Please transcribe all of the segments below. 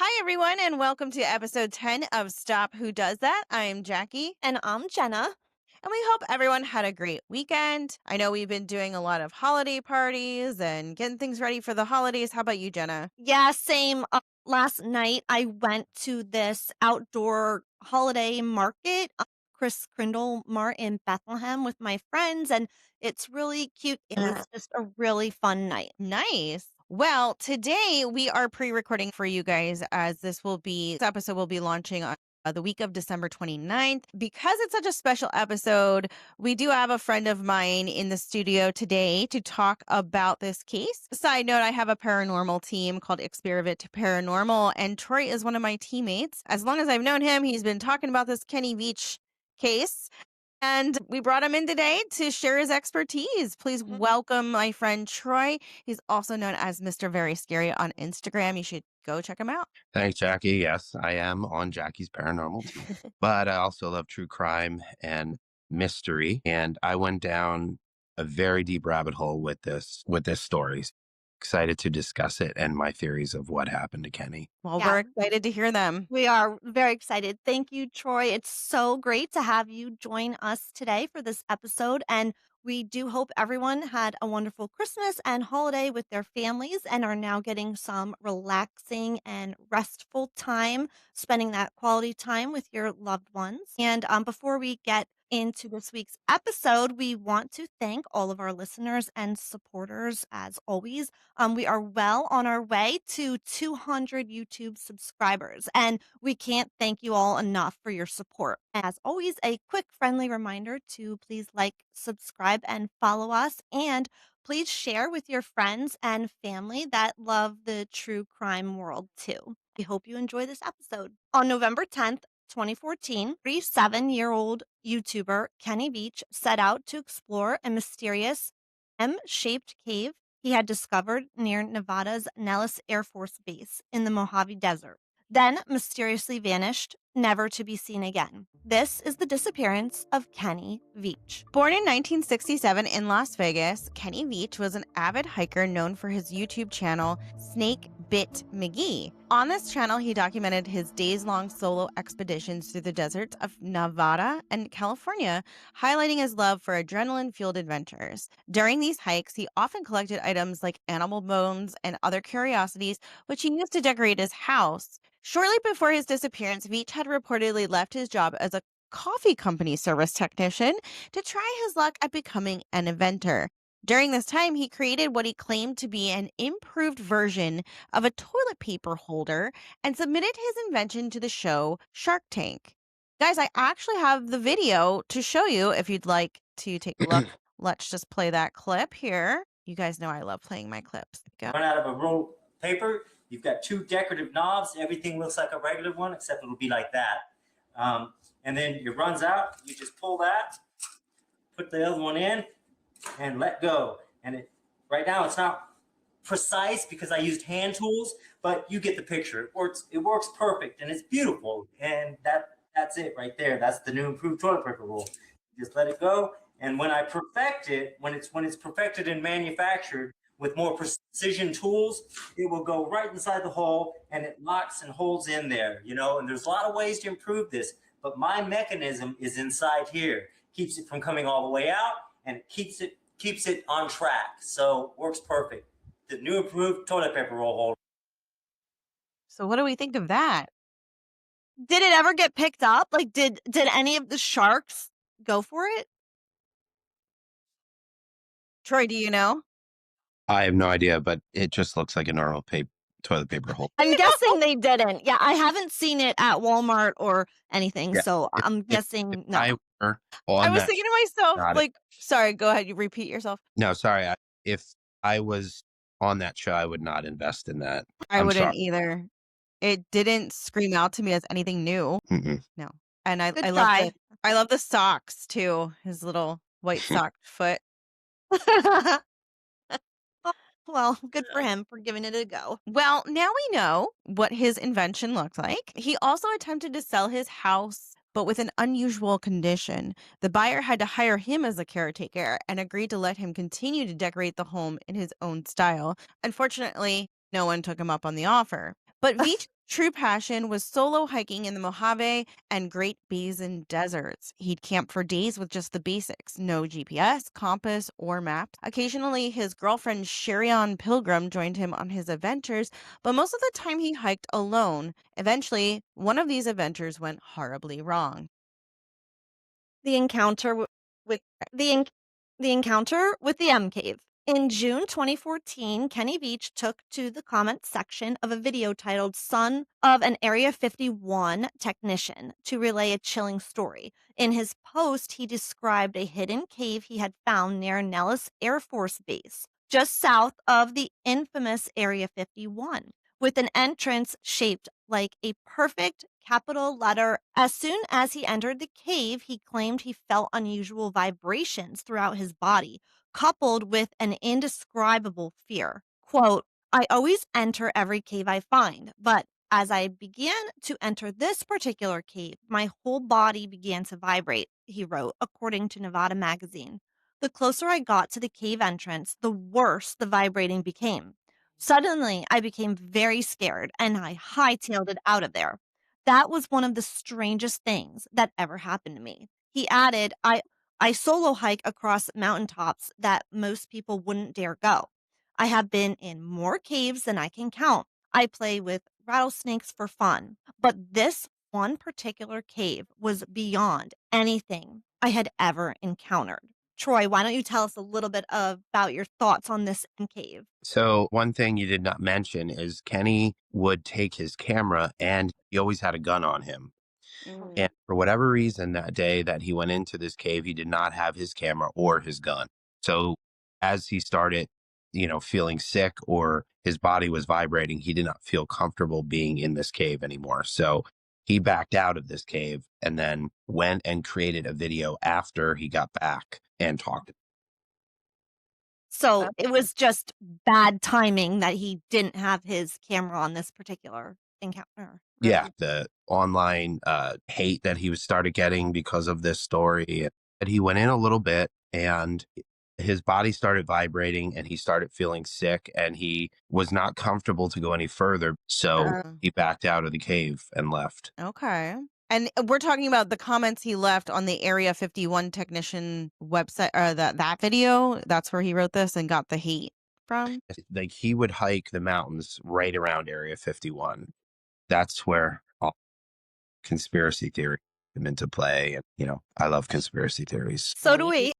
Hi, everyone, and welcome to episode 10 of Stop Who Does That. I'm Jackie, And I'm Jenna. and we hope everyone had a great weekend. I know we've been doing a lot of holiday parties and getting things ready for the holidays. How about you, Jenna? Yeah, same. Last night I went to this outdoor holiday market, Chris Crindle Mart in Bethlehem with my friends, and it's really cute. It was just a really fun night. Nice. Well, today we are pre-recording for you guys as this episode will be launching on the week of December 29th. Because it's such a special episode, we do have a friend of mine in the studio today to talk about this case. Side note, I have a paranormal team called Experiment Paranormal, and Troy is one of my teammates. As long as I've known him, he's been talking about this Kenny Veach case. And we brought him in today to share his expertise. Please welcome my friend Troy. He's also known as Mr. Very Scary on Instagram. You should go check him out. Thanks, Jackie. Yes, I am on Jackie's paranormal team, but I also love true crime and mystery. And I went down a very deep rabbit hole with this story. Excited to discuss it and my theories of what happened to Kenny. Well, Yeah, we're excited to hear them. we are very excited. Thank you, Troy. It's so great to have you join us today for this episode. And we do hope everyone had a wonderful Christmas and holiday with their families and are now getting some relaxing and restful time, spending that quality time with your loved ones. And before we get into this week's episode, we want to thank all of our listeners and supporters as always. We are well on our way to 200 YouTube subscribers, and we can't thank you all enough for your support. As always, a quick friendly reminder to please like, subscribe, and follow us, and please share with your friends and family that love the true crime world too. We hope you enjoy this episode. On November 10th, 2014, 37-year-old YouTuber Kenny Veach set out to explore a mysterious M-shaped cave he had discovered near Nevada's Nellis Air Force Base in the Mojave Desert, then mysteriously vanished, never to be seen again. This is the disappearance of Kenny Veach. Born in 1967 in Las Vegas, Kenny Veach was an avid hiker known for his YouTube channel, Snake Bit McGee. On this channel, he documented his days-long solo expeditions through the deserts of Nevada and California, highlighting his love for adrenaline-fueled adventures. During these hikes, he often collected items like animal bones and other curiosities, which he used to decorate his house. Shortly before his disappearance, Veach had reportedly left his job as a coffee company service technician to try his luck at becoming an inventor. During this time, he created what he claimed to be an improved version of a toilet paper holder and submitted his invention to the show Shark Tank. Guys, I actually have the video to show you if you'd like to take a look. Let's just play that clip here. You guys know I love playing my clips. Go. Run out of a roll of paper. You've got two decorative knobs. Everything looks like a regular one, except it'll be like that. And then it runs out. You just pull that, put the other one in, and let go. And right now it's not precise because I used hand tools, but you get the picture. It works perfect, and it's beautiful. And that's it right there. That's the new improved toilet paper roll. Just let it go. And when I perfect it, when it's perfected and manufactured with more precision tools, it will go right inside the hole and it locks and holds in there, and there's a lot of ways to improve this, but my mechanism is inside here. Keeps it from coming all the way out, and it keeps it on track. So works perfect. The new improved toilet paper roll holder. So what do we think of that? Did it ever get picked up? Like, did any of the sharks go for it? Troy, do you know? I have no idea, but it just looks like a normal toilet paper holder. I'm guessing they didn't. Yeah, I haven't seen it at Walmart or anything, Yeah, so if- I'm if guessing no. I were I on was that, thinking to myself, got it. like, sorry, go ahead. You repeat yourself. No, sorry. If I was on that show, I would not invest in that. I I'm wouldn't sorry. either. It didn't scream out to me as anything new. Mm-mm. No. And I Good love try. I love the socks too. His little white sock foot. Well, good for him for giving it a go. Well, now we know what his invention looked like. He also attempted to sell his house, but with an unusual condition. The buyer had to hire him as a caretaker and agreed to let him continue to decorate the home in his own style. Unfortunately, no one took him up on the offer. But Veach true passion was solo hiking in the Mojave and Great Basin deserts. He'd camp for days with just the basics, no GPS, compass, or map. Occasionally, his girlfriend Sherion Pilgrim joined him on his adventures, but most of the time he hiked alone. Eventually, one of these adventures went horribly wrong. The encounter with the en- the encounter with the M cave. In June 2014, Kenny Veach took to the comments section of a video titled Son of an Area 51 Technician to relay a chilling story. In his post, he described a hidden cave he had found near Nellis Air Force Base, just south of the infamous Area 51, with an entrance shaped like a perfect capital letter. As soon as he entered the cave, he claimed he felt unusual vibrations throughout his body, coupled with an indescribable fear. Quote, I always enter every cave I find, but as I began to enter this particular cave, my whole body began to vibrate, he wrote, according to Nevada Magazine. The closer I got to the cave entrance, the worse the vibrating became. Suddenly, I became very scared and I hightailed it out of there. That was one of the strangest things that ever happened to me. He added, I solo hike across mountaintops that most people wouldn't dare go. I have been in more caves than I can count. I play with rattlesnakes for fun, but this one particular cave was beyond anything I had ever encountered. Troy, why don't you tell us a little bit about your thoughts on this cave? So, one thing you did not mention is Kenny would take his camera and he always had a gun on him. And for whatever reason, that day that he went into this cave, he did not have his camera or his gun. So, as he started, feeling sick or his body was vibrating, he did not feel comfortable being in this cave anymore. So, he backed out of this cave and then went and created a video after he got back and talked. So it was just bad timing that he didn't have his camera on this particular encounter. Yeah, the online hate that he was started getting because of this story. And he went in a little bit and his body started vibrating and he started feeling sick and he was not comfortable to go any further. So he backed out of the cave and left. Okay. And we're talking about the comments he left on the Area 51 technician website, or that video. That's where he wrote this and got the hate from. Like he would hike the mountains right around Area 51. That's where all conspiracy theory come into play. And, I love conspiracy theories. So do we.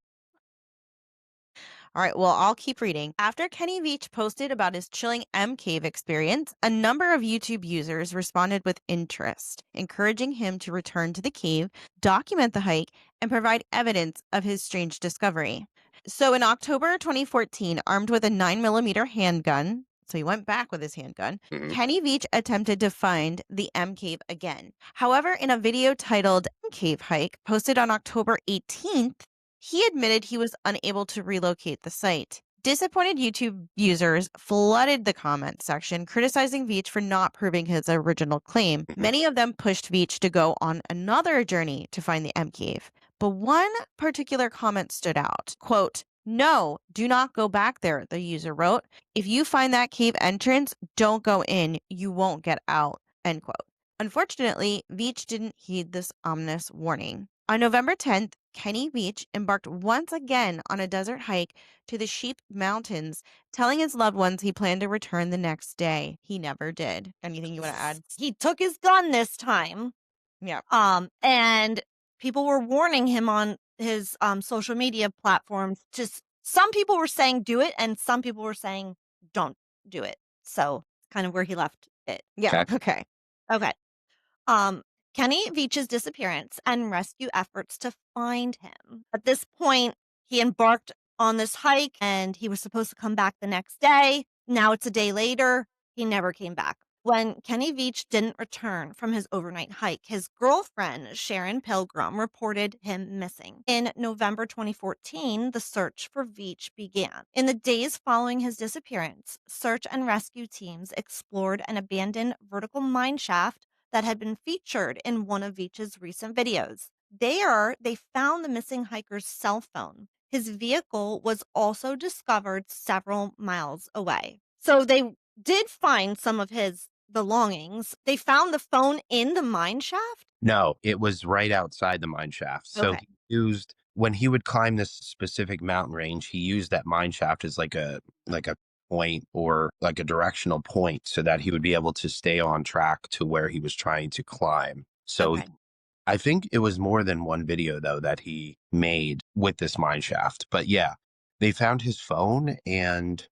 All right, well, I'll keep reading. After Kenny Veach posted about his chilling M Cave experience, a number of YouTube users responded with interest, encouraging him to return to the cave, document the hike, and provide evidence of his strange discovery. So in October 2014, armed with a 9mm handgun, so he went back with his handgun, Kenny Veach attempted to find the M Cave again. However, in a video titled M Cave Hike, posted on October 18th, he admitted he was unable to relocate the site. Disappointed YouTube users flooded the comment section, criticizing Veach for not proving his original claim. Many of them pushed Veach to go on another journey to find the M Cave. But one particular comment stood out. Quote, no, do not go back there, the user wrote. If you find that cave entrance, don't go in. You won't get out. End quote. Unfortunately, Veach didn't heed this ominous warning. On November 10th, Kenny Veach embarked once again on a desert hike to the Sheep Mountains, telling his loved ones he planned to return the next day. He never did. Anything you want to add? He took his gun this time. Yeah. And people were warning him on his social media platforms. Just some people were saying do it, and some people were saying don't do it. So kind of where he left it. Yeah. Okay. Okay. Kenny Veach's disappearance and rescue efforts to find him. At this point, he embarked on this hike and he was supposed to come back the next day. Now it's a day later. He never came back. When Kenny Veach didn't return from his overnight hike, his girlfriend, Sharon Pilgrim, reported him missing. In November 2014, the search for Veach began. In the days following his disappearance, search and rescue teams explored an abandoned vertical mine shaft that had been featured in one of Veach's recent videos. There, they found the missing hiker's cell phone. His vehicle was also discovered several miles away. So they did find some of his belongings. They found the phone in the mine shaft? No, it was right outside the mine shaft. So Okay. he used when he would climb this specific mountain range, he used that mine shaft as like a point or like a directional point so that he would be able to stay on track to where he was trying to climb. So Okay. I think it was more than one video though that he made with this mine shaft. But yeah, they found his phone and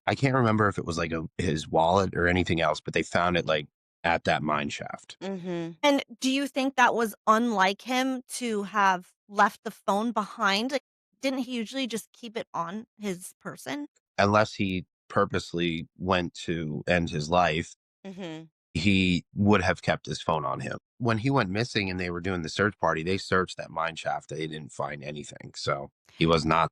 I can't remember if it was like his wallet or anything else, but they found it like at that mine shaft. Mm-hmm. And do you think that was unlike him to have left the phone behind? Like, didn't he usually just keep it on his person? Unless he purposely went to end his life, Mm-hmm. he would have kept his phone on him. When he went missing and they were doing the search party, they searched that mine shaft. They didn't find anything. So he was not.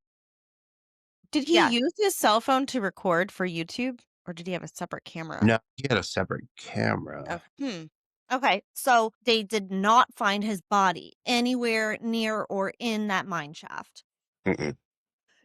Did he Yeah. use his cell phone to record for YouTube, or did he have a separate camera? No, he had a separate camera. Okay. Hmm. Okay. So they did not find his body anywhere near or in that mine shaft. Mm-mm.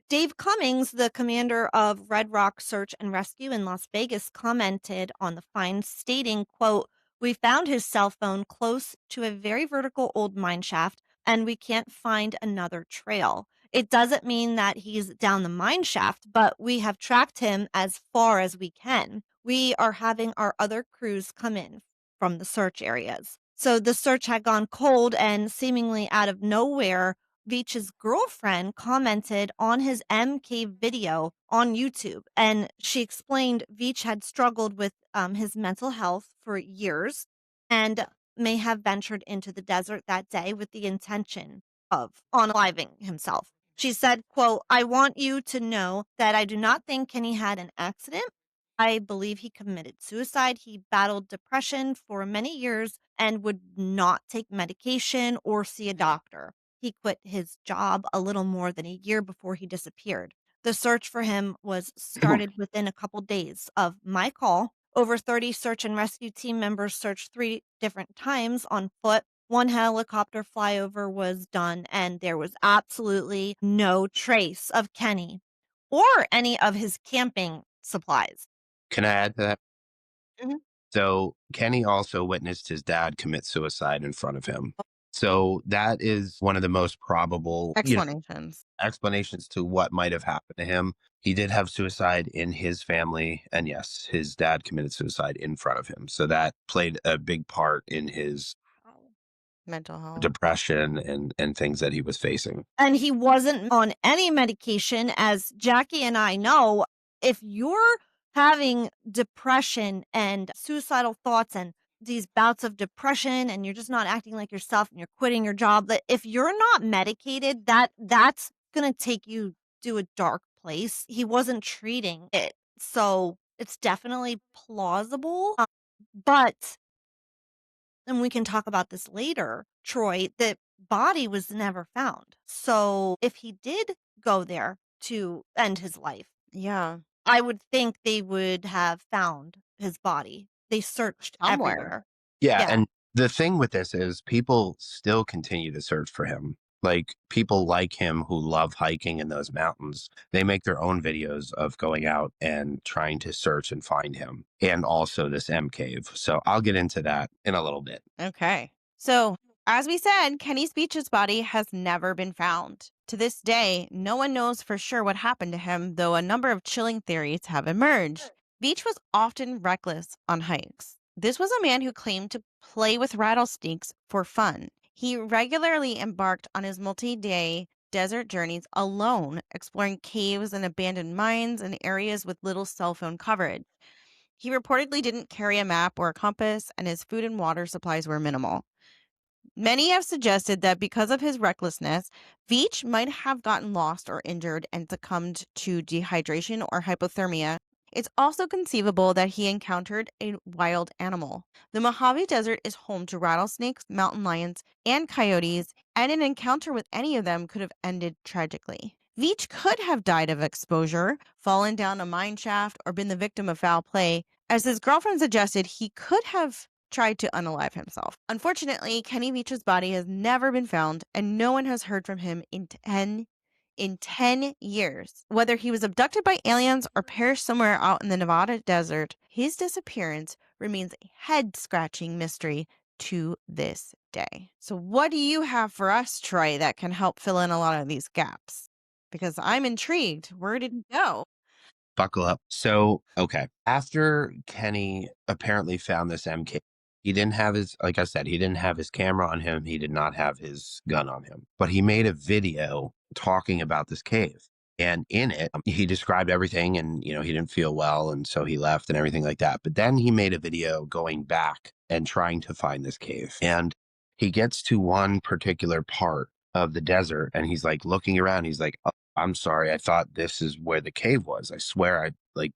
Dave Cummings, the commander of Red Rock Search and Rescue in Las Vegas, commented on the find, stating, quote, "We found his cell phone close to a very vertical old mine shaft, and we can't find another trail. It doesn't mean that he's down the mine shaft, but we have tracked him as far as we can. We are having our other crews come in from the search areas." So the search had gone cold, and seemingly out of nowhere, Veach's girlfriend commented on his MK video on YouTube, and she explained Veach had struggled with his mental health for years and may have ventured into the desert that day with the intention of unaliving himself. She said, quote, "I want you to know that I do not think Kenny had an accident. I believe he committed suicide. He battled depression for many years and would not take medication or see a doctor. He quit his job a little more than a year before he disappeared. The search for him was started within a couple days of my call. Over 30 search and rescue team members searched 3 different times on foot. One helicopter flyover was done, and there was absolutely no trace of Kenny or any of his camping supplies." Can I add to that? Mhm. So Kenny also witnessed his dad commit suicide in front of him. So that is one of the most probable, Explanations. explanations to what might have happened to him. He did have suicide in his family, and yes, his dad committed suicide in front of him. So that played a big part in his Mental health. depression and things that he was facing. And he wasn't on any medication, as Jackie and I know. If you're having depression and suicidal thoughts and these bouts of depression, and you're just not acting like yourself and you're quitting your job, that if you're not medicated, that's going to take you to a dark place. He wasn't treating it. So it's definitely plausible. But and we can talk about this later, Troy, the body was never found. So if he did go there to end his life, Yeah. I would think they would have found his body. They searched Somewhere. everywhere. Yeah, Yeah. and the thing with this is people still continue to search for him. Like people like him who love hiking in those mountains. They make their own videos of going out and trying to search and find him and also this M cave. So I'll get into that in a little bit. Okay. So, as we said, Kenny's Beach's body has never been found. To this day, no one knows for sure what happened to him, though a number of chilling theories have emerged. Beach was often reckless on hikes. This was a man who claimed to play with rattlesnakes for fun. He regularly embarked on his multi day desert journeys alone, exploring caves and abandoned mines and areas with little cell phone coverage. He reportedly didn't carry a map or a compass, and his food and water supplies were minimal. Many have suggested that because of his recklessness, Veach might have gotten lost or injured and succumbed to dehydration or hypothermia. It's also conceivable that he encountered a wild animal. The Mojave Desert is home to rattlesnakes, mountain lions, and coyotes, and an encounter with any of them could have ended tragically. Veach could have died of exposure, fallen down a mine shaft, or been the victim of foul play. As his girlfriend suggested, he could have tried to unalive himself. Unfortunately, Kenny Veach's body has never been found, and no one has heard from him in 10 years. Whether he was abducted by aliens or perished somewhere out in the Nevada desert, his disappearance remains a head-scratching mystery to this day. So what do you have for us, Troy, that can help fill in a lot of these gaps? Because I'm intrigued. Where did he go? Buckle up. So, okay. After Kenny apparently found this MK, he didn't have his, like I said, he didn't have his camera on him. He did not have his gun on him, but he made a video talking about this cave. And in it, he described everything and, you know, he didn't feel well. And so he left and everything like that. But then he made a video going back and trying to find this cave. And he gets to one particular part of the desert and he's like looking around. He's like, I'm sorry, I thought this is where the cave was. I swear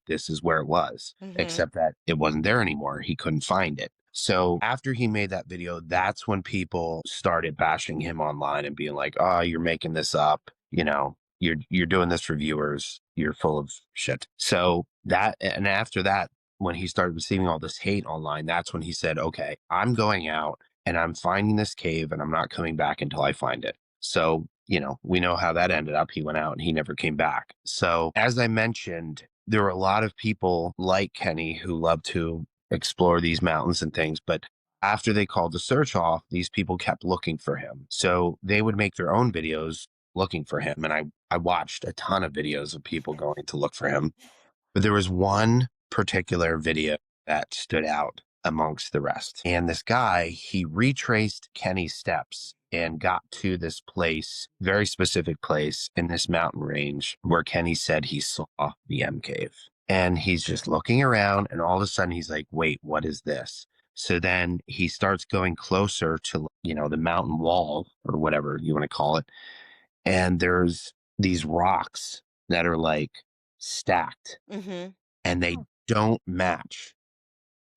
this is where it was, except that it wasn't there anymore. He couldn't find it. So after he made that video, that's when people started bashing him online and being like, "Oh, you're making this up. You know, you're doing this for viewers. You're full of shit." So and after that, when he started receiving all this hate online, that's when he said, "Okay, I'm going out and I'm finding this cave and I'm not coming back until I find it." So, you know, we know how that ended up. He went out and he never came back. So, as I mentioned, there are a lot of people like Kenny who love to explore these mountains and things. But after they called the search off, these people kept looking for him. So they would make their own videos looking for him. And I watched a ton of videos of people going to look for him. But there was one particular video that stood out amongst the rest. And this guy, he retraced Kenny's steps and got to this place, very specific place in this mountain range where Kenny said he saw the M cave. And he's just looking around and all of a sudden he's like, wait, what is this? So then he starts going closer to, you know, the mountain wall or whatever you want to call it. And there's these rocks that are like stacked and they don't match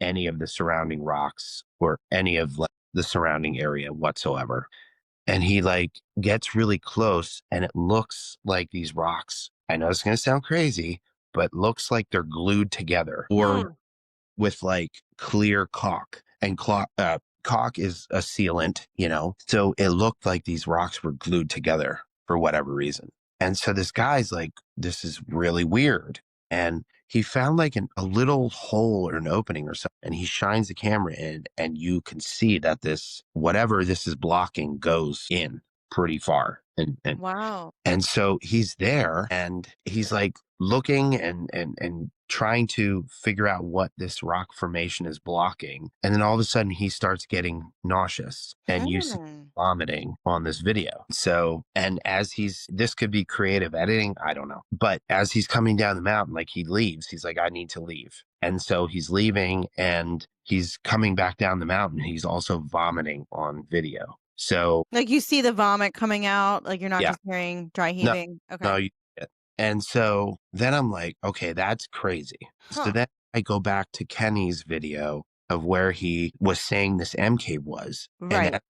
any of the surrounding rocks or any of like the surrounding area whatsoever. And he like gets really close and it looks like these rocks, I know it's going to sound crazy, but looks like they're glued together or with like clear caulk and caulk is a sealant, you know? So it looked like these rocks were glued together for whatever reason. And so this guy's like, this is really weird. And he found like a little hole or an opening or something. And he shines the camera in and you can see that this, whatever this is blocking goes in pretty far. And Wow. and so he's there and he's like looking and trying to figure out what this rock formation is blocking. And then all of a sudden he starts getting nauseous and you see vomiting on this video. So, and as this could be creative editing, I don't know. But as he's coming down the mountain, like he leaves, he's like, I need to leave. And so he's leaving and he's coming back down the mountain. He's also vomiting on video. So, like you see the vomit coming out, like you're not yeah, just hearing dry no, heaving. no, Okay. and so then I'm like, okay, that's crazy. So then I go back to Kenny's video of where he was saying this M cave was. Right. And as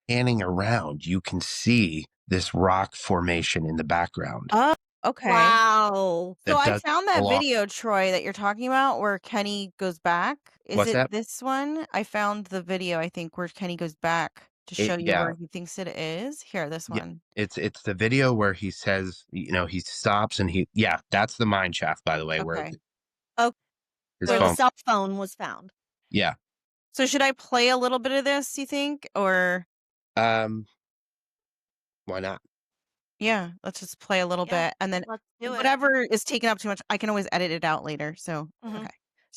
panning around, you can see this rock formation in the background. Oh, okay. Wow. So that I does found that belong- video, Troy, that you're talking about where Kenny goes back. Is What's it that? this one? I found the video, I think, where Kenny goes back to show you Yeah. where he thinks it is. Here, this Yeah. one. It's the video where he says, you know, he stops and that's the mine shaft, by the way, where Okay. his Where the phone. cell phone was found. Yeah. So should I play a little bit of this, you think? Or Why not? yeah, let's just play a little Yeah, bit. And then let's do it. whatever is taking up too much, I can always edit it out later. So Mhm. okay.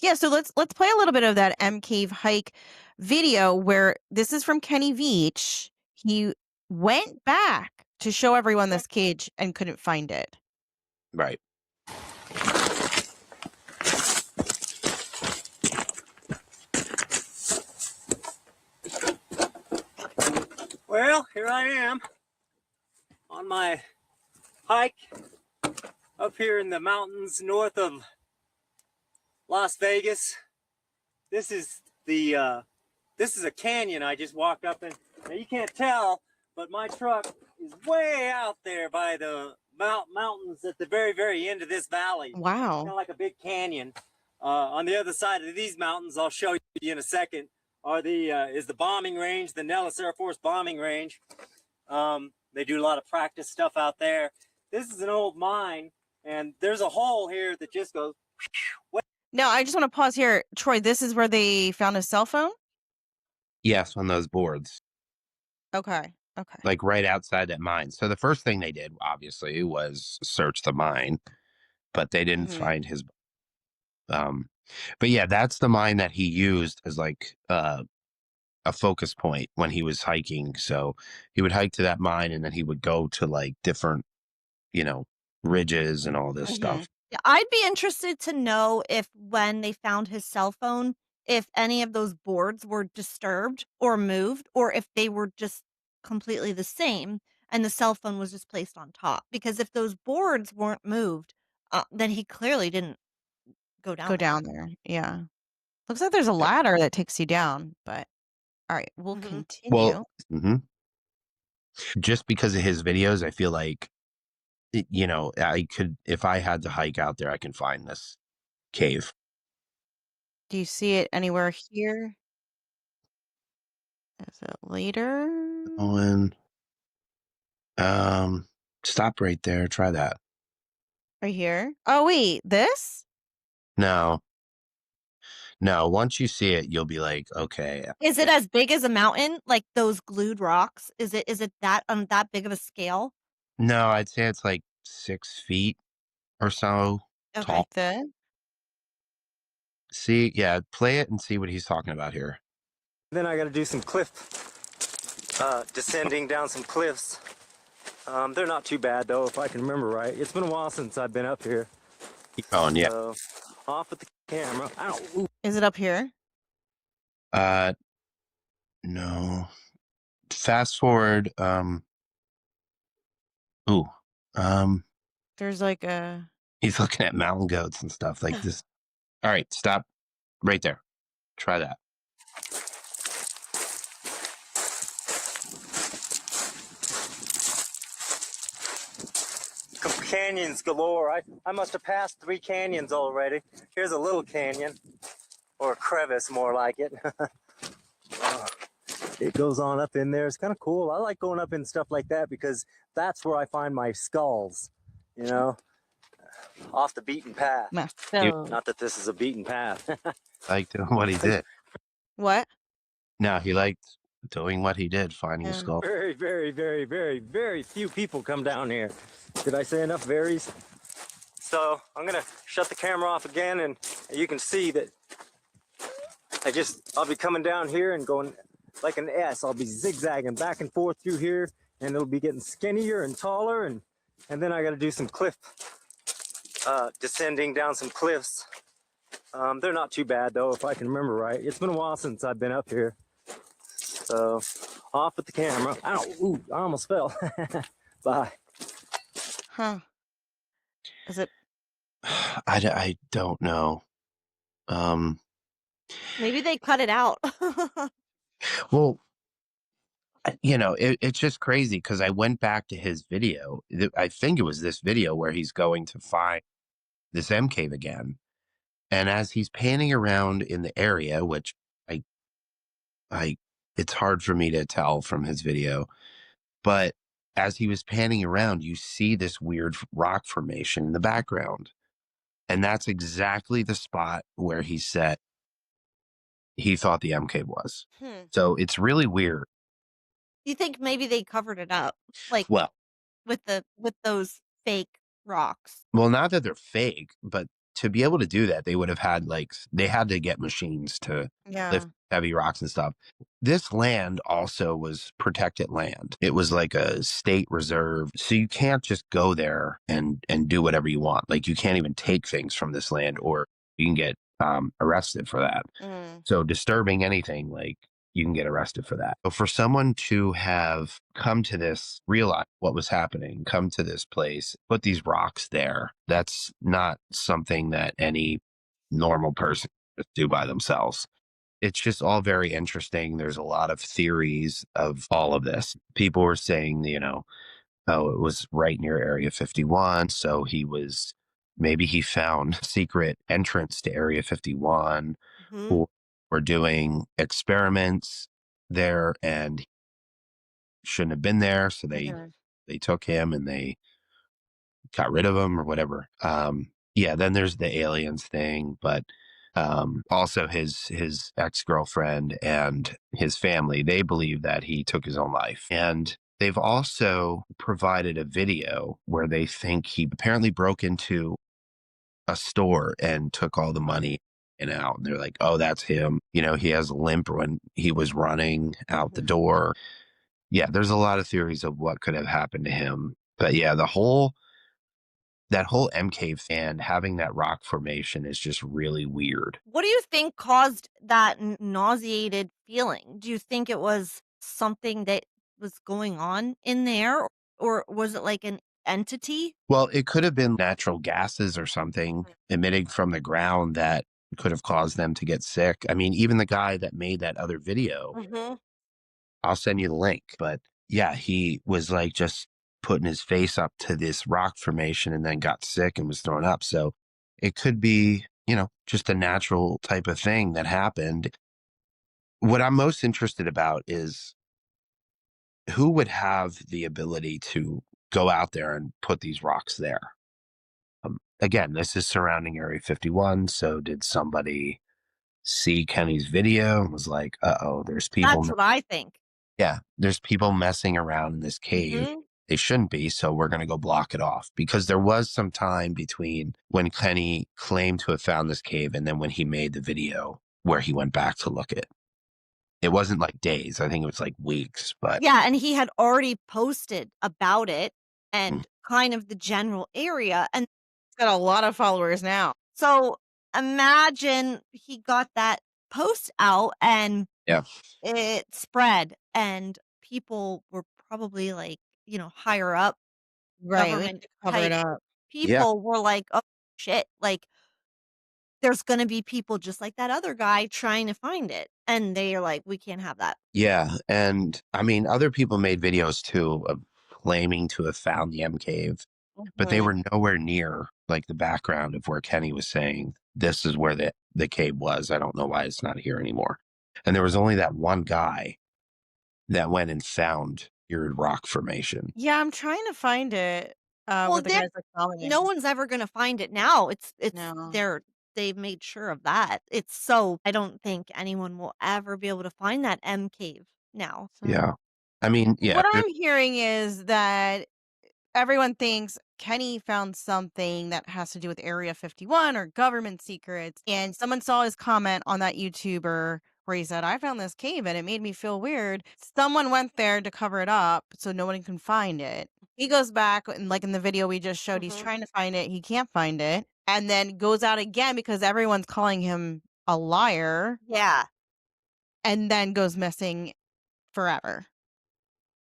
Yeah, so let's play a little bit of that M Cave hike video where this is from Kenny Veach. He went back to show everyone this cage and couldn't find it. Right. Well, here I am on my hike up here in the mountains north of Las Vegas. This is a canyon I just walked up in. Now you can't tell, but my truck is way out there by the mountains at the very, very end of this valley. Wow. Kind of like a big canyon. On the other side of these mountains, I'll show you in a second, is the bombing range, the Nellis Air Force bombing range. They do a lot of practice stuff out there. This is an old mine, and there's a hole here that just goes. No, I just want to pause here. Troy, this is where they found his cell phone? Yes, on those boards, Okay. Okay. like right outside that mine. So the first thing they did, obviously, was search the mine, but they didn't Mhm. find his. Um, but yeah, that's the mine that he used as like a focus point when he was hiking. So he would hike to that mine, and then he would go to like different, you know, ridges and all this Mhm. stuff. Yeah, I'd be interested to know if when they found his cell phone, if any of those boards were disturbed or moved, or if they were just completely the same and the cell phone was just placed on top. Because if those boards weren't moved, then he clearly didn't go Go down there. down there. Yeah. Looks like there's a Yeah. ladder that takes you down, but all right, we'll Hmm. Well, continue. just because of his videos, I feel like you know, I could, if I had to hike out there, I can find this cave. Do you see it anywhere here? Is it later? Owen, stop right there. Try that. Right here? Oh, wait, this? No, no. Once you see it, you'll be like, okay. Is it as big as a mountain, like those glued rocks? Is it that on that big of a scale? No, I'd say it's like 6 feet or so tall. Okay. Like this? See, yeah, play it and see what he's talking about here. Then I got to do some descending down some cliffs. They're not too bad though, if I can remember right. It's been a while since I've been up here. Keep going, yeah. So off with the camera. Ow, ooh. Is it up here? Uh, no. Fast forward. Ooh, um, There's like a. he's looking at mountain goats and stuff like this. All right, stop right there. Try that. Canyons galore. I must have passed 3 canyons already. Here's a little canyon, or a crevice more like it. It goes on up in there. It's kind of cool. I like going up in stuff like that because that's where I find my skulls, you know, off the beaten path. You Not that this is a beaten path. liked doing what he did. What? No, he liked doing what he did, finding his skull. Very, very, very, very, very few people come down here. Did I say enough varies? So I'm gonna shut the camera off again, and you can see that I'll be coming down here and going like an S. I'll be zigzagging back and forth through here, and it'll be getting skinnier and taller, and then I got to do some descending down some cliffs. They're not too bad though, if I can remember right. It's been a while since I've been up here. So off with the camera. Ow, ooh, I almost fell. Bye. Huh. Is it? I don't know. Maybe they cut it out. Well, you know, it's just crazy because I went back to his video. I think it was this video where he's going to find this M cave again. And as he's panning around in the area, which I, I, it's hard for me to tell from his video, but as he was panning around, you see this weird rock formation in the background. And that's exactly the spot where he said he thought the M cave was. Hmm. So it's really weird. You think maybe they covered it up, like Well, with those fake rocks? not that they're fake, but to be able to do that, they would have had they had to get machines to Yeah. lift heavy rocks and stuff. This land also was protected land. It was like a state reserve. So you can't just go there and do whatever you want. Like you can't even take things from this land or you can get arrested for that. Mm. So disturbing anything, like you can get arrested for that. So for someone to have come to this, realize what was happening, come to this place, put these rocks there, that's not something that any normal person could do by themselves. It's just all very interesting. There's a lot of theories of all of this. People were saying, you know, oh, it was right near Area 51. So maybe he found secret entrance to Area 51 Hmm. or were doing experiments there and shouldn't have been there. So they took him and they got rid of him or whatever. yeah, then there's the aliens thing, but also his ex-girlfriend and his family, they believe that he took his own life. And they've also provided a video where they think he apparently broke into a store and took all the money and out. And they're like, oh, that's him. You know, he has a limp when he was running out the door. Yeah, there's a lot of theories of what could have happened to him. But yeah, that whole M cave fan having that rock formation is just really weird. What do you think caused that nauseated feeling? Do you think it was something that was going on in there, or was it like an entity? Well, it could have been natural gases or something emitting from the ground that could have caused them to get sick. I mean, even the guy that made that other video, Mm-hmm. I'll send you the link. But yeah, he was like just putting his face up to this rock formation and then got sick and was thrown up. So it could be, you know, just a natural type of thing that happened. What I'm most interested about is who would have the ability to go out there and put these rocks there. Again, this is surrounding Area 51. So did somebody see Kenny's video and was like, uh-oh, there's people. That's what I think. Yeah, there's people messing around in this cave. Mhm. They shouldn't be, so we're going to go block it off. Because there was some time between when Kenny claimed to have found this cave and then when he made the video where he went back to look at it. It wasn't like days. I think it was like weeks, but Yeah, and he had already posted about it mm, and kind of the general area, and He's got a lot of followers now. so imagine he got that post out and yeah. it spread, and people were probably like, higher up Right. We government need to cover it type up. Yeah. people were like, "Oh, shit, like, there's gonna be people just like that other guy trying to find it," and they are like, "We can't have that." Yeah. And I mean, other people made videos too of claiming to have found the M cave, but they Mhm. were nowhere near like the background of where Kenny was saying this is where the cave was. I don't know why it's not here anymore. And there was only that one guy that went and found your rock formation. Yeah, I'm trying to find it, Well, where the there guys are no commenting. one's ever gonna find it now. It's No. they've made sure of that. It's so I don't think anyone will ever be able to find that M cave now. So Yeah. I mean, yeah. What I'm hearing is that everyone thinks Kenny found something that has to do with Area 51 or government secrets. And someone saw his comment on that YouTuber where he said, I found this cave and it made me feel weird. Someone went there to cover it up so no one can find it. He goes back and, like in the video we just showed, he's Mhm. trying to find it. He can't find it. And then goes out again because everyone's calling him a liar yeah. and then goes missing forever.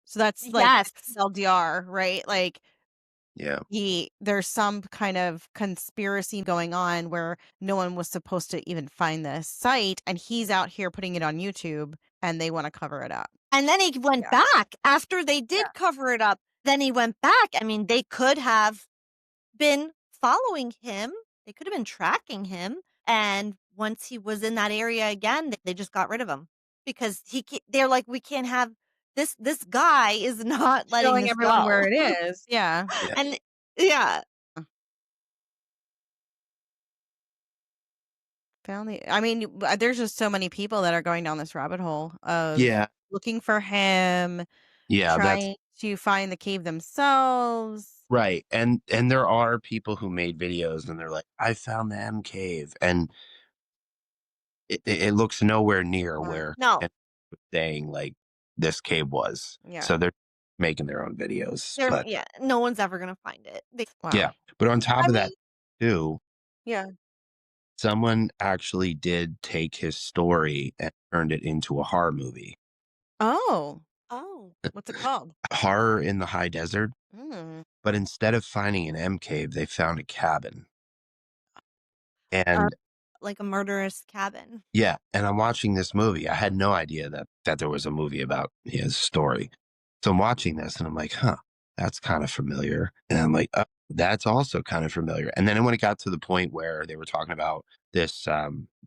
So that's like Yes. LDR, right? Like, Yeah. there's some kind of conspiracy going on where no one was supposed to even find this site, and he's out here putting it on YouTube, and they want to cover it up. And then he went Yeah. back after they did cover it up. Then he went back. I mean, they could have been following him. They could have been tracking him. And once he was in that area again, they just got rid of him because they're like, we can't have this guy is not letting Showing this everyone go. where it is. Yeah. Yeah. And yeah, I mean, there's just so many people that are going down this rabbit hole of Yeah. looking for him, Yeah. That's trying to find the cave themselves. right. And there are people who made videos and they're like, I found the M cave. And it looks nowhere near where no, Kenny was saying like this cave was. Yeah. So they're making their own videos. But no one's ever gonna find it. Wow. yeah. But on top I of that, mean, too, yeah. someone actually did take his story and turned it into a horror movie. Oh, Oh, what's it called? Horror in the High Desert. Mm. But instead of finding an M cave, they found a cabin. And like a murderous cabin. yeah, and I'm watching this movie. I had no idea that there was a movie about his story. So I'm watching this and I'm like, huh, that's kind of familiar. And I'm like, oh, that's also kind of familiar. And then when it got to the point where they were talking about this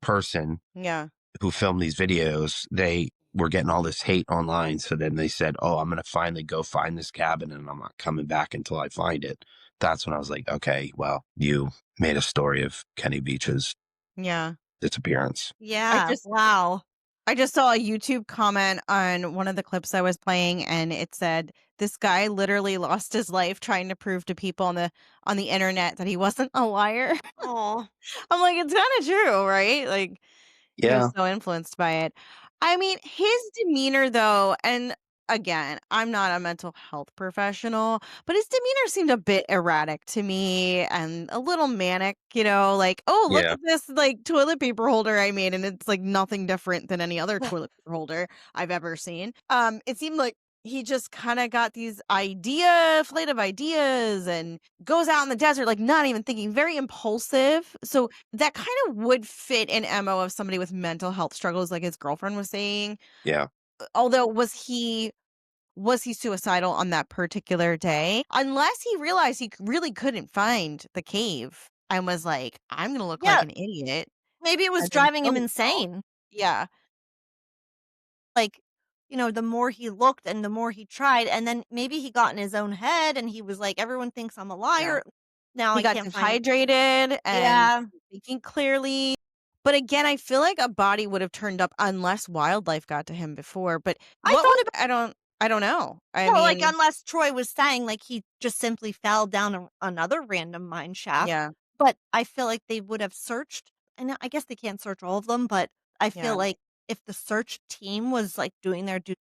person Yeah. who filmed these videos, they were getting all this hate online. So then they said, oh, I'm going to finally go find this cabin and I'm not coming back until I find it. that's when I was like, okay, well, you made a story of Kenny Veach's Yeah. disappearance. I Yeah. just Wow. I just saw a YouTube comment on one of the clips I was playing, and it said this guy literally lost his life trying to prove to people on the internet that he wasn't a liar. Oh. I'm like, it's kind of true, right? Like, he was Yeah. so influenced by it. I mean, his demeanor, though, and again, I'm not a mental health professional, but his demeanor seemed a bit erratic to me and a little manic, like, oh, look Yeah. at this like toilet paper holder I made, and it's like nothing different than any other toilet paper holder I've ever seen. It seemed like he just kind of got these flight of ideas and goes out in the desert, like not even thinking, very impulsive. So that kind of would fit an MO of somebody with mental health struggles, like his girlfriend was saying. Yeah. Although was he suicidal on that particular day? Unless he realized he really couldn't find the cave and was like, I'm gonna look like Yeah. an idiot Maybe it was and then driving kill him himself. insane. Yeah. Like, the more he looked and the more he tried, and then maybe he got in his own head and he was like, everyone thinks I'm a Yeah. liar. Now He I got can't find. dehydrated and Yeah. thinking clearly. But again, I feel like a body would have turned up unless wildlife got to him before. But I what thought was about. I don't know. I Well, like, mean, unless Troy was saying, like, he just simply fell down another random mine shaft, yeah, but I feel like they would have searched, and I guess they can't search all of them, but I feel yeah. like if the search team was, like, doing their due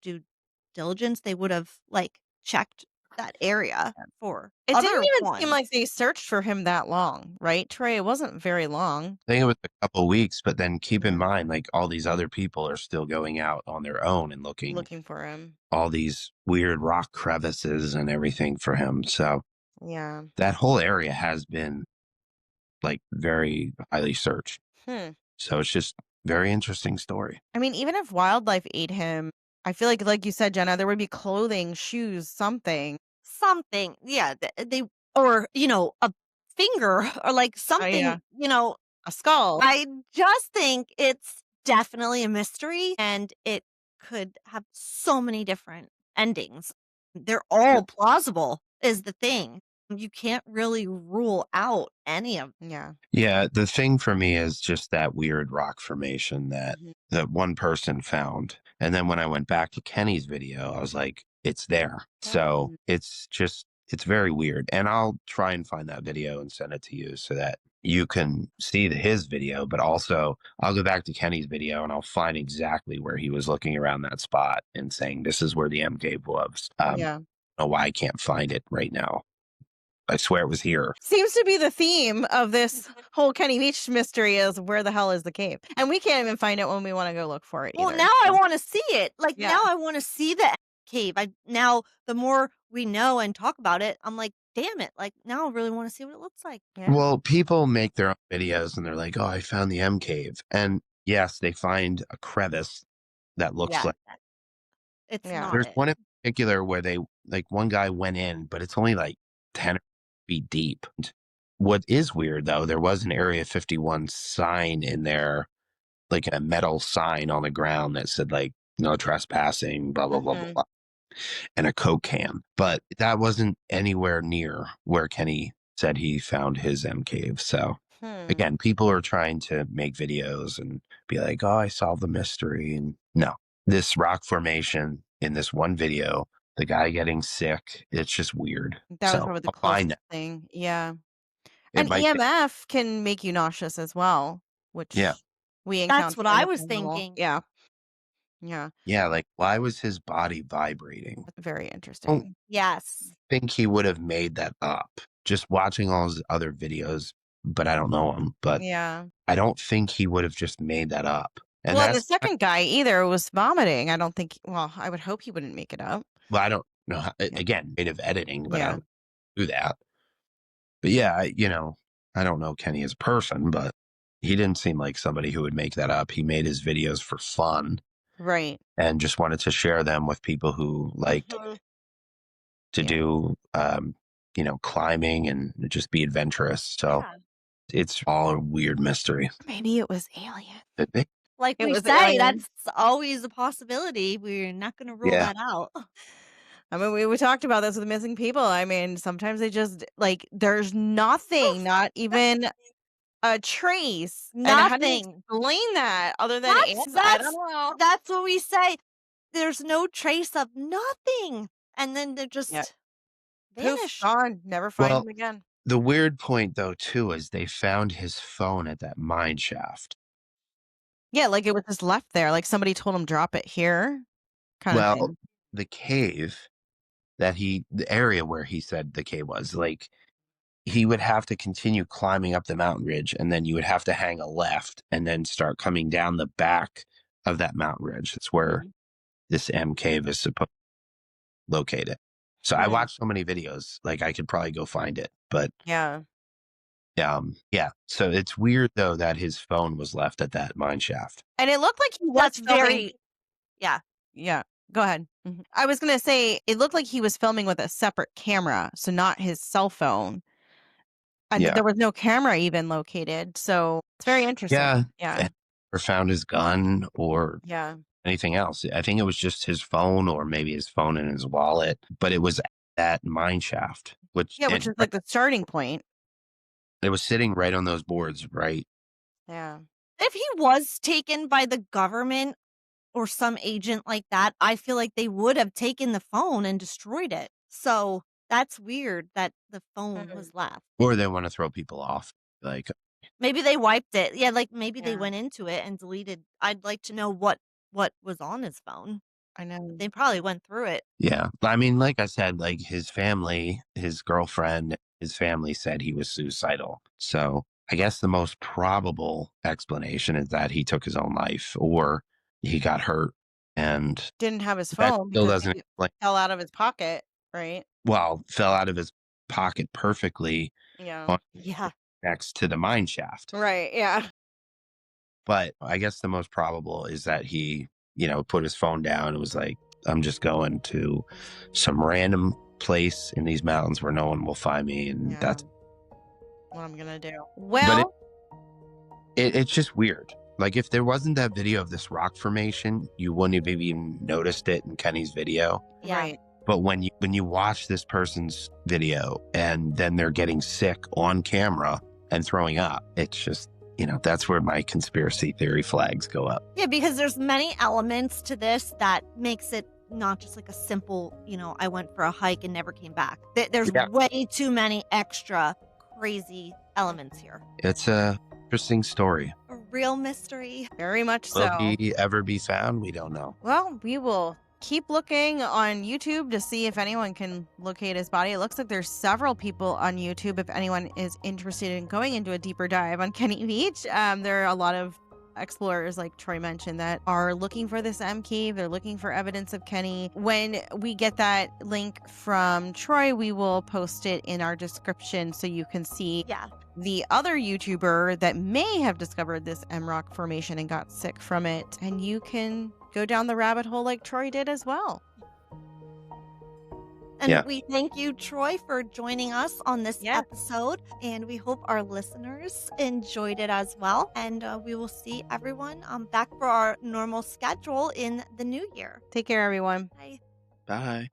diligence, they would have, like, checked that area for It didn't other even seem ones. like they searched for him that long, right, Trey? It wasn't very long. I think it was a couple weeks, but then keep in Yeah. mind, like all these other people are still going out on their own and looking Looking for him. all these weird rock crevices and everything for him. So Yeah. that whole area has been like very highly searched. Hmm. So it's just very interesting story. I mean, even if wildlife ate him, I feel like you said, Jenna, there would be clothing, shoes, something. Something, yeah, they or, a finger or, like, Oh yeah, something, a skull. I just think it's definitely a mystery, and it could have so many different endings. They're Yeah. all plausible is the thing. You can't really rule out any of. Yeah. Yeah, the thing for me is just that weird rock formation that Mhm. that one person found. And then when I went back to Kenny's video, I was like, it's there. So Mm. it's very weird. And I'll try and find that video and send it to you so that you can see his video, but also I'll go back to Kenny's video and I'll find exactly where he was looking around that spot and saying this is where the M cave was. Yeah. I don't know why I can't find it right now. I swear it was here. Seems to be the theme of this whole Kenny Beach mystery is where the hell is the cave? And we can't even find it when we want to go look for it Well, either. now I So, wanna see it. Like, yeah. now I wanna see the cave. Now the more we know and talk about it, I'm like, "Damn it." Like, now I really wanna see what it looks like. Yeah. Well, people make their own videos and they're like, "Oh, I found the M cave." And yes, they find a crevice that looks Yeah, like it's Yeah. not there's it. one in particular where they like one guy went in, but it's only like 10 feet deep. And what is weird though, there was an Area 51 sign in there, like a metal sign on the ground that said like no trespassing, blah blah blah blah Mhm. blah, and a Coke can. But that wasn't anywhere near where Kenny said he found his M cave. So Hmm. again, people are trying to make videos and be like, "Oh, I solved the mystery." And no, this rock formation in this one video, the guy getting sick, it's just weird. That was So probably the I'll find closest that. thing. Yeah. It And might be, EMF can make you nauseous as well, yeah, which we That's encounter what in I the was paranormal. thinking. Yeah. Yeah. yeah. Like, why was his body vibrating? That's very I don't interesting. Yes. think he would have made that up. Just watching all his other videos, but I don't know him. But Yeah. I don't think he would have just made that up. And Well, and the that's second guy either was vomiting. I don't think, well, I would hope he wouldn't make it up. well, I don't know. Yeah. Again, creative editing, but I Yeah. don't do that. But yeah, I don't know Kenny as a person, but he didn't seem like somebody who would make that up. He made his videos for fun Right. and just wanted to share them with people who liked Mhm. to Yeah. do, climbing and just be adventurous. So Yeah. it's all a weird mystery. Maybe it was alien. Like It we was say, alien. that's always a possibility. We're not gonna rule Yeah. that out. I mean, we talked about this with missing people. I mean, sometimes they just like there's nothing, not even a trace. And how do you Nothing. explain that other than That's ants? I don't that's know. that's what we say. There's no trace of nothing, and then they're Yeah. just Poof, vanish. gone. Never find Well, him again. the weird point though too is they found his phone at that mine shaft. Yeah, like it was just left there. Like somebody told him drop it here, kind of Well, thing. the cave the area where he said the cave was, like, he would have to continue climbing up the mountain ridge, and then you would have to hang a left and then start coming down the back of that mountain ridge. That's where Mhm. this M cave is supposed located. So I Right. watched so many videos, like I could probably go find it. But Yeah. yeah. So it's weird though that his phone was left at that mine shaft. And it looked like he was That's filming. very yeah. Yeah. Go ahead. I was gonna say it looked like he was filming with a separate camera, so not his cell phone. And Yeah. there was no camera even located, so it's very interesting. Yeah. Yeah. Or found his gun or Yeah. anything else. I think it was just his phone or maybe his phone in his wallet, but it was at that mine shaft, which Yeah, which and is like the starting point. it was sitting right on those boards, right? Yeah. If he was taken by the government or some agent like that, I feel like they would have taken the phone and destroyed it. So that's weird that the phone Mhm. was left. Or they want to throw people off. Like, Maybe they wiped it. Yeah, like maybe they Yeah. went into it and deleted. I'd like to know what was on his phone. I know. They probably went through it. yeah. I mean, like I said, like his family, his girlfriend, his family said he was suicidal. So I guess the most probable explanation is that he took his own life or he got hurt. And Didn't have his that phone still because doesn't it explain, fell out of his pocket, right? well, fell out of his pocket perfectly Yeah. on Yeah. next to the mine shaft. Right, yeah. But I guess the most probable is that he, put his phone down and was like, I'm just going to some random place in these mountains where no one will find me. And Yeah. that's, What I'm gonna do. but Well, it's just weird. Like if there wasn't that video of this rock formation, you wouldn't have even noticed it in Kenny's video. Yeah. right. But when you watch this person's video and then they're getting sick on camera and throwing up, it's just, that's where my conspiracy theory flags go up. Yeah, because there's many elements to this that makes it not just like a simple, I went for a hike and never came back. There's Yeah. way too many extra crazy elements here. It's a interesting story. A real mystery. Very much Will so. he ever be found? We don't know. Well, we will keep looking on YouTube to see if anyone can locate his body. It looks like there's several people on YouTube if anyone is interested in going into a deeper dive on Kenny Veach. There are a lot of explorers, like Troy mentioned, that are looking for this M cave. They're looking for evidence of Kenny. When we get that link from Troy, we will post it in our description so you can see Yeah. the other YouTuber that may have discovered this M rock formation and got sick from it. And you can go down the rabbit hole like Troy did as well. And Yeah. we thank you, Troy, for joining us on this Yeah. episode. And we hope our listeners enjoyed it as well. And we will see everyone back for our normal schedule in the new year. Take care, everyone. Bye. Bye.